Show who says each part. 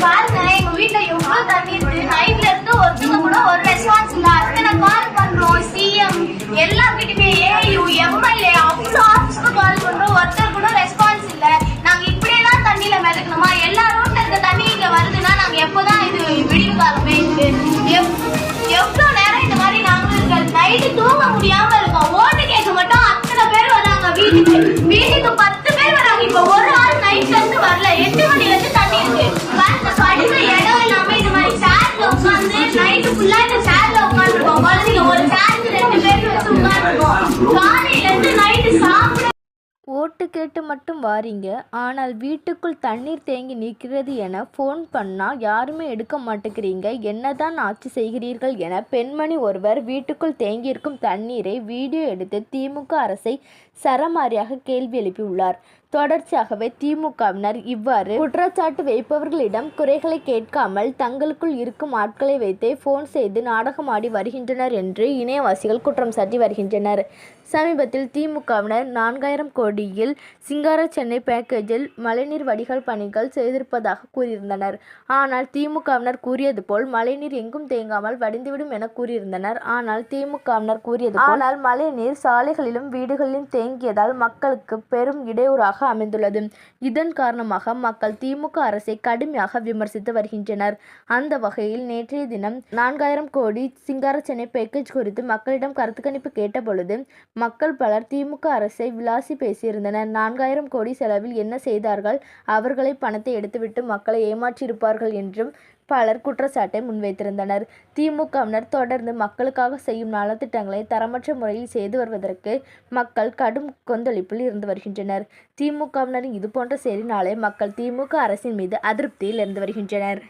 Speaker 1: பாருங்க, எங்க வீட்டுல எவ்வளவு தண்ணி இருக்கு. நைட்ல இருந்து ஒருத்தங்க கூட ஒரு ரெஸ்பான்ஸ் இல்ல. அத்தனை கால் பண்றோம், சிஎம் எல்லார்கிட்டயுமே, ஏயு எம்எல்ஏ அவ்வளவு ஆபீஸ்க்கு கால் பண்றோம், ஒருத்தர் கூட ரெஸ்பான்ஸ் இல்ல. நாங்க இப்படியேதான் தண்ணியில மிதக்கணுமா? எல்லா ரோட்ல இருக்க தண்ணி இங்க வருதுன்னா நாங்க எப்போதான் இது விடிவு காலமே இருக்கு? எவ்வளவு நேரம் இந்த மாதிரி நாங்களும் இருக்க நைட்டு தூங்க முடியாம இருக்கோம். ஓட்டு கேட்க மட்டும் அத்தனை பேர் வராங்க, வீட்டுக்கு 10 பேர் வராங்க. இப்ப ஒரு ஆள் நைட்ல இருந்து வரல. 8 மணில இருந்து தண்ணி இருக்கு. படிக்க இடம் இல்லாம இந்த மாதிரி சேர்ல உட்காந்து நைட்டு ஃபுல்லா இந்த சேர்ல உட்காந்துருக்கோம். குழந்தைங்க ஒரு சேருக்கு 2 பேர் வச்சு உட்காந்துருக்கோம். காலையில இருந்து நைட்டு சாப்பிட.
Speaker 2: ஓட்டு கேட்டு மட்டும் வாரீங்க, ஆனால் வீட்டுக்குள் தண்ணீர் தேங்கி நிற்கிறது என ஃபோன் பண்ணால் யாருமே எடுக்க மாட்டேங்கிறீங்க, என்னதான் ஆட்சி செய்கிறீர்கள் என பெண்மணி ஒருவர் வீட்டுக்குள் தேங்கியிருக்கும் தண்ணீரை வீடியோ எடுத்து திமுக அரசை சரமாரியாக கேள்வி எழுப்பியுள்ளார். தொடர்ச்சியாகவே திமுகவினர் இவ்வாறு குற்றச்சாட்டு வைப்பவர்களிடம் குறைகளை கேட்காமல் தங்களுக்குள் இருக்கும் ஆட்களை வைத்தே போன் செய்து நாடகமாடி வருகின்றனர் என்று இணையவாசிகள் குற்றம் சாட்டி வருகின்றனர். சமீபத்தில் திமுகவினர் 4000 கோடியில் சிங்கார சென்னை பேக்கேஜில் மழைநீர் வடிகால் பணிகள் செய்திருப்பதாக கூறியிருந்தனர். ஆனால் திமுகவினர் கூறியது போல் மழைநீர் எங்கும் தேங்காமல் வடிந்துவிடும் என கூறியிருந்தனர். ஆனால் திமுகவினர் கூறியது போல் மழைநீர் சாலைகளிலும் வீடுகளிலும் தேங்கியதால் மக்களுக்கு பெரும் இடையூறாக அமைந்துள்ளது. இதன் காரணமாக மக்கள் திமுக அரசை கடுமையாக விமர்சித்து வருகின்றனர். அந்த வகையில் நேற்றைய தினம் 4000 கோடி சிங்கார சென்னை பேக்கேஜ் குறித்து மக்களிடம் கருத்து கணிப்பு கேட்டபொழுது மக்கள் பலர் திமுக அரசை விளாசி பேசியிருந்தனர். 4000 கோடி செலவில் என்ன செய்தார்கள்? அவர்களை பணத்தை எடுத்துவிட்டு மக்களை ஏமாற்றியிருப்பார்கள் என்றும் பலர் குற்றச்சாட்டை முன்வைத்திருந்தனர். திமுகவினர் தொடர்ந்து மக்களுக்காக செய்யும் நலத்திட்டங்களை தரமற்ற முறையில் செய்து வருவதற்கு மக்கள் கடும் கொந்தளிப்பில் இருந்து வருகின்றனர். திமுகவினரின் இதுபோன்ற செயலினாலே மக்கள் திமுக அரசின் மீது அதிருப்தியில் இருந்து வருகின்றனர்.